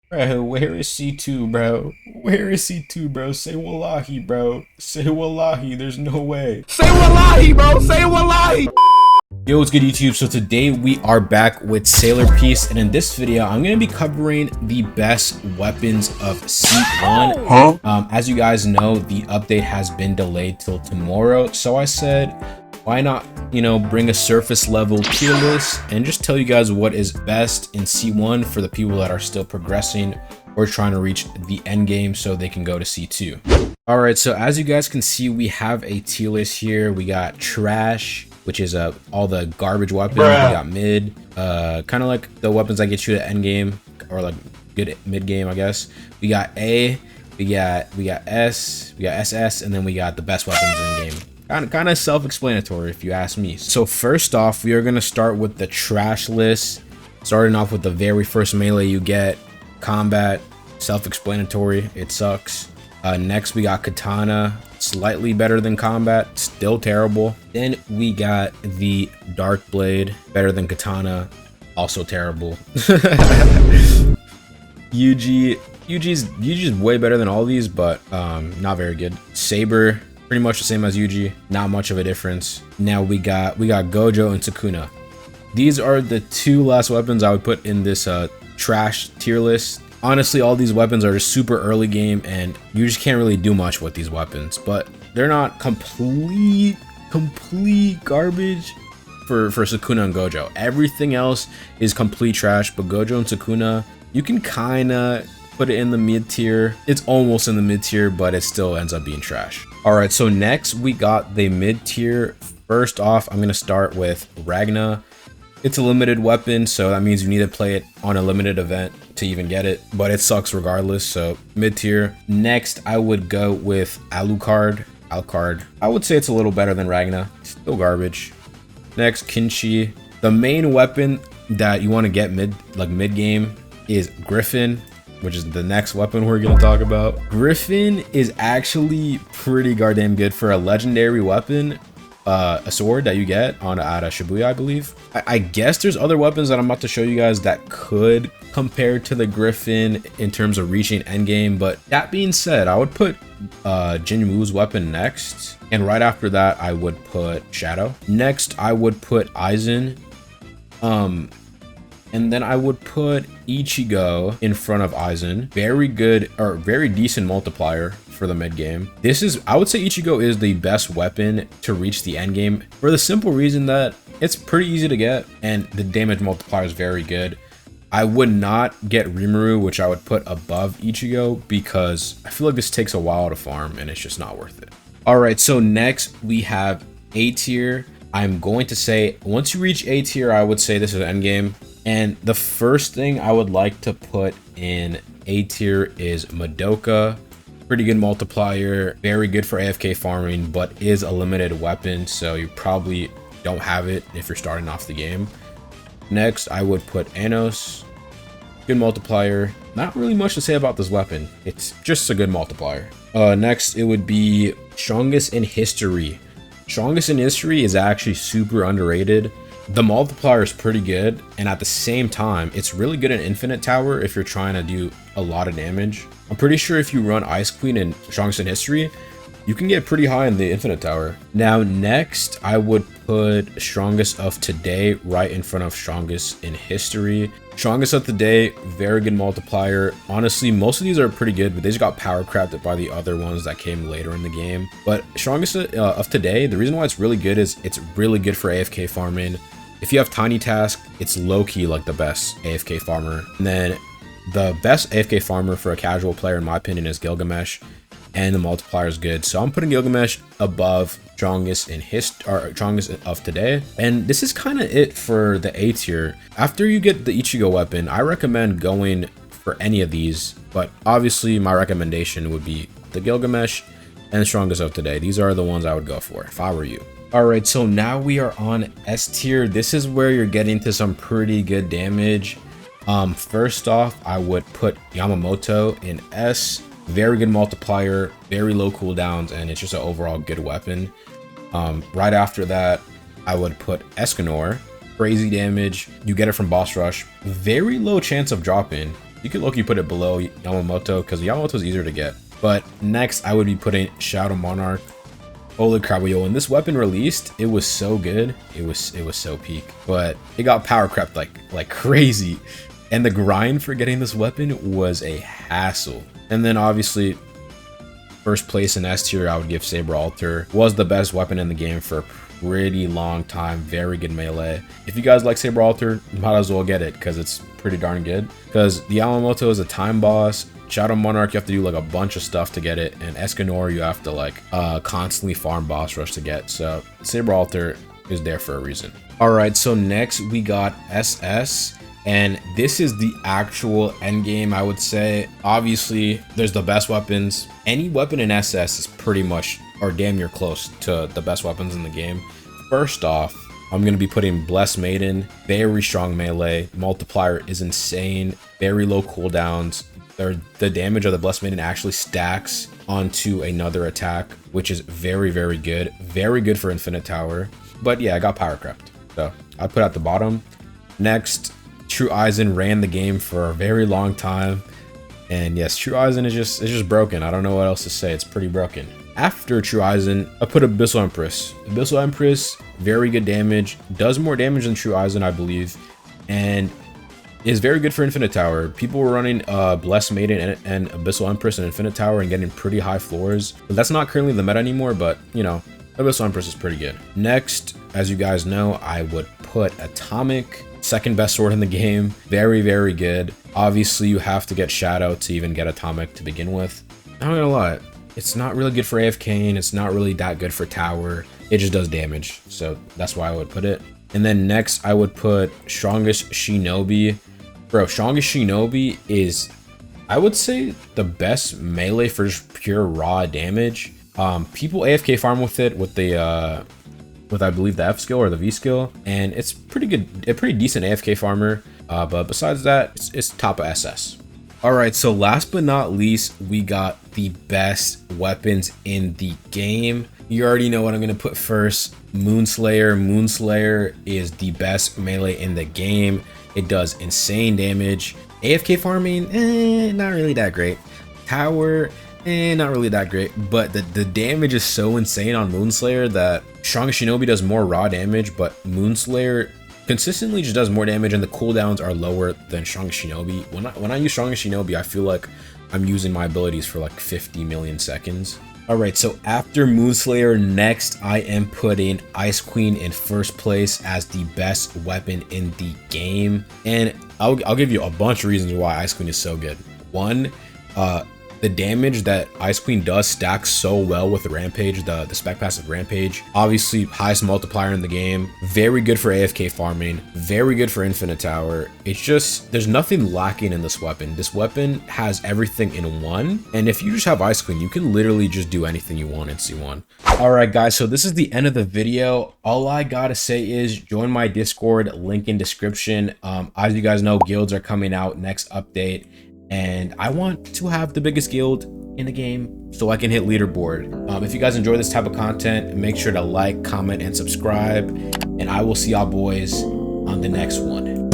Bro, where is C2, bro? Where is C2, bro? Say wallahi, bro. Say wallahi, there's no way. Say wallahi, bro. Say wallahi. Yo, what's good, YouTube? So today we are back with Sailor Piece, and in this video I'm going to be covering the best weapons of C1. As you guys know, the update has been delayed till tomorrow, so I said, why not, bring a surface level tier list and just tell you guys what is best in C1 for the people that are still progressing or trying to reach the end game so they can go to C2. All right, so as you guys can see, we have a tier list here. We got trash, which is all the garbage weapons. We got mid, kind of like the weapons that get you to end game or like good mid game, I guess. We got A, we got S, we got SS, and then we got the best weapons in game. Kind of self-explanatory if you ask me. So first off, we are gonna start with the trash list, starting off with the very first melee you get. Combat, self-explanatory, it sucks. Next we got katana, slightly better than combat, still terrible. Then we got the dark blade, better than katana, also terrible. UG's way better than all these, but not very good. Saber, pretty much the same as UG, not much of a difference. Now we got Gojo and Sukuna. These are the two last weapons I would put in this trash tier list. Honestly, all these weapons are just super early game and you just can't really do much with these weapons, but they're not complete garbage for Sukuna and Gojo. Everything else is complete trash, but Gojo and Sukuna, you can kind of put it in the mid tier. It's almost in the mid tier, but it still ends up being trash. All right, so next we got the mid tier. First off, I'm gonna start with Ragna. It's a limited weapon, so that means you need to play it on a limited event to even get it, but it sucks regardless, so mid tier. Next, I would go with Alucard. I would say it's a little better than Ragna, still garbage. Next, Kinshi. The main weapon that you want to get mid game is Griffin, which is the next weapon we're going to talk about. Griffin is actually pretty goddamn good for a legendary weapon. A sword that you get on out of Shibuya, I believe. I guess there's other weapons that I'm about to show you guys that could compare to the Griffin in terms of reaching endgame, but that being said, I would put Jinwoo's weapon next, and right after that I would put Shadow. Next I would put Aizen, and then I would put Ichigo in front of Aizen. Very good, or very decent multiplier for the mid game. I would say Ichigo is the best weapon to reach the end game for the simple reason that it's pretty easy to get and the damage multiplier is very good. I would not get Rimuru, which I would put above Ichigo, because I feel like this takes a while to farm and it's just not worth it. All right, so next we have A tier. I'm going to say once you reach A tier, I would say this is end game. And the first thing I would like to put in A tier is Madoka. Pretty good multiplier, very good for AFK farming, but is a limited weapon, so you probably don't have it if you're starting off the game. Next, I would put Anos. Good multiplier. Not really much to say about this weapon. It's just a good multiplier. Next, it would be Strongest in History. Strongest in History is actually super underrated. The multiplier is pretty good, and at the same time, it's really good in Infinite Tower if you're trying to do a lot of damage. I'm pretty sure if you run Ice Queen and Strongest in History, you can get pretty high in the Infinite Tower. Now, next, I would put Strongest of Today right in front of Strongest in History. Strongest of Today, very good multiplier. Honestly, most of these are pretty good, but they just got power crafted by the other ones that came later in the game. But Strongest of Today, the reason why it's really good is it's really good for AFK farming. If you have Tiny Task, it's low-key like the best AFK farmer. And then the best AFK farmer for a casual player, in my opinion, is Gilgamesh, and the multiplier is good. So I'm putting Gilgamesh above Strongest of Today. And this is kind of it for the A tier. After you get the Ichigo weapon, I recommend going for any of these, but obviously my recommendation would be the Gilgamesh and the Strongest of Today. These are the ones I would go for if I were you. All right, so now we are on S tier. This is where you're getting to some pretty good damage. First off, I would put Yamamoto in S. Very good multiplier, very low cooldowns, and it's just an overall good weapon. Right after that, I would put Escanor. Crazy damage. You get it from boss rush. Very low chance of dropping. You could low-key put it below Yamamoto because Yamamoto is easier to get. But next, I would be putting Shadow Monarch. Holy crap, yo, when this weapon released, it was so good. It was so peak. But it got power crept like crazy. And the grind for getting this weapon was a hassle. And then obviously, first place in S tier, I would give Saber Alter. Was the best weapon in the game for a pretty long time. Very good melee. If you guys like Saber Alter, might as well get it because it's pretty darn good. Because the Yamamoto is a time boss. Shadow Monarch, you have to do like a bunch of stuff to get it, and Escanor you have to like constantly farm boss rush to get. So Saber Alter is there for a reason. All right, so next we got SS, and this is the actual end game, I would say. Obviously, there's the best weapons. Any weapon in SS is pretty much or damn near close to the best weapons in the game. First off, I'm going to be putting Blessed Maiden. Very strong melee. Multiplier is insane. Very low cooldowns. The damage of the Blessed Maiden actually stacks onto another attack, which is very, very good. Very good for Infinite Tower. But yeah, I got power crept, so I put at the bottom. Next, True Eisen ran the game for a very long time. And yes, True Eisen is just broken. I don't know what else to say. It's pretty broken. After True Eisen, I put Abyssal Empress. Abyssal Empress, very good damage. Does more damage than True Eisen, I believe. And is very good for Infinite Tower. People were running Blessed Maiden and Abyssal Empress and Infinite Tower and getting pretty high floors. But that's not currently the meta anymore, but you know, Abyssal Empress is pretty good. Next, as you guys know, I would put Atomic. Second best sword in the game. Very, very good. Obviously, you have to get Shadow to even get Atomic to begin with. I'm not gonna lie, it's not really good for AFK, and it's not really that good for Tower. It just does damage, so that's why I would put it. And then next, I would put Strongest Shinobi. Bro, Strongest Shinobi is, I would say, the best melee for just pure raw damage. People AFK farm with it with the with I believe the F skill or the V skill, and it's pretty good, a pretty decent AFK farmer. But besides that, it's top of SS. All right, so last but not least, we got the best weapons in the game. You already know what I'm gonna put first. Moonslayer. Moonslayer is the best melee in the game. It does insane damage. AFK farming, not really that great. Tower, not really that great. But the damage is so insane on Moonslayer that Strongest Shinobi does more raw damage, but Moonslayer consistently just does more damage, and the cooldowns are lower than Strongest Shinobi. When I use Strongest Shinobi, I feel like I'm using my abilities for like 50 million seconds. All right, so after Moonslayer, next I am putting Ice Queen in first place as the best weapon in the game. And I'll give you a bunch of reasons why Ice Queen is so good. One, the damage that Ice Queen does stacks so well with the Rampage, the spec passive Rampage. Obviously, highest multiplier in the game. Very good for AFK farming. Very good for Infinite Tower. It's just, there's nothing lacking in this weapon. This weapon has everything in one. And if you just have Ice Queen, you can literally just do anything you want in C1. All right, guys, so this is the end of the video. All I gotta say is join my Discord, link in description. As you guys know, guilds are coming out next update. And I want to have the biggest guild in the game so I can hit leaderboard. If you guys enjoy this type of content, make sure to like, comment, and subscribe. And I will see y'all boys on the next one.